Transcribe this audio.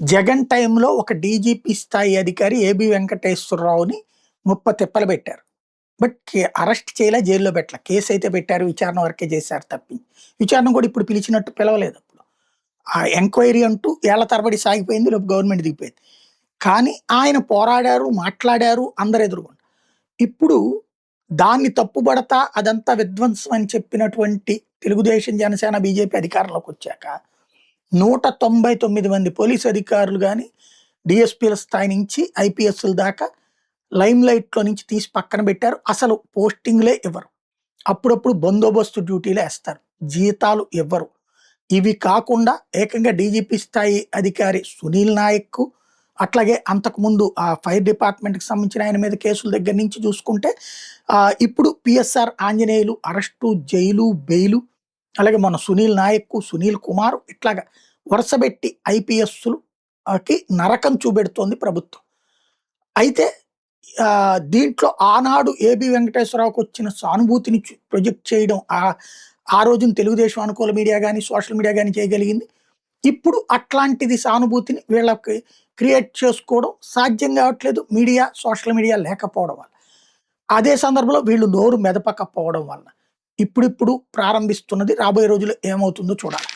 జగన్ టైంలో ఒక డీజీపీ స్థాయి అధికారి ఏబి వెంకటేశ్వరరావుని తిప్పలు పెట్టారు. బట్ అరెస్ట్ చేయలే, జైల్లో పెట్టలే. కేసు అయితే పెట్టారు, విచారణ వరకే చేశారు తప్పి. విచారణ కూడా ఇప్పుడు పిలిచినట్టు పిలవలేదు అప్పుడు. ఆ ఎంక్వైరీ అంటూ ఏళ్ల తరబడి సాగిపోయింది, రేపు గవర్నమెంట్ దిగిపోయింది. కానీ ఆయన పోరాడారు, మాట్లాడారు అందరు ఎదురుగుండా. ఇప్పుడు దాన్ని తప్పుబడతా అదంతా విధ్వంసం అని చెప్పినటువంటి తెలుగుదేశం, జనసేన, బీజేపీ అధికారంలోకి వచ్చాక 199 మంది పోలీసు అధికారులు గాని, డీఎస్పీల స్థాయి నుంచి ఐపీఎస్ల దాకా లైమ్ లైట్‌లో నుంచి తీసి పక్కన పెట్టారు. అసలు పోస్టింగ్‌లే ఇవ్వరు. అప్పుడప్పుడు బందోబస్తు డ్యూటీలే ఏస్తారు. జీతాలు ఇవ్వరు. ఇవి కాకుండా ఏకంగా డీజీపీ స్థాయి అధికారి సునీల్ నాయక్, అట్లాగే అంతకుముందు ఆ ఫైర్ డిపార్ట్మెంట్‌కి సంబంధించిన ఆయన మీద కేసుల దగ్గర నుంచి చూసుకుంటే ఇప్పుడు PSR Anjaneyulu arrest, jail, bail, అలాగే మన సునీల్ నాయక్, సునీల్ కుమార్ ఇట్లాగా వరుసబెట్టి ఐపీఎస్‌లకి నరకం చూపెడుతోంది ప్రభుత్వం. అయితే దీంట్లో ఆనాడు ఏబి వెంకటేశ్వరరావుకి వచ్చిన సానుభూతిని ప్రొజెక్ట్ చేయడం ఆ రోజున తెలుగుదేశం అనుకూల మీడియా గాని, సోషల్ మీడియా గాని చేయగలిగింది. ఇప్పుడు అట్లాంటిది సానుభూతిని వీళ్ళకి క్రియేట్ చేసుకోవడం సాధ్యం కావట్లేదు, మీడియా, సోషల్ మీడియా లేకపోవడం వల్ల. అదే సందర్భంలో వీళ్ళు నోరు మెదపకపోవడం వల్ల. ఇప్పుడిప్పుడు ప్రారంభిస్తున్నది, రాబోయే రోజుల్లో ఏమవుతుందో చూడాలి.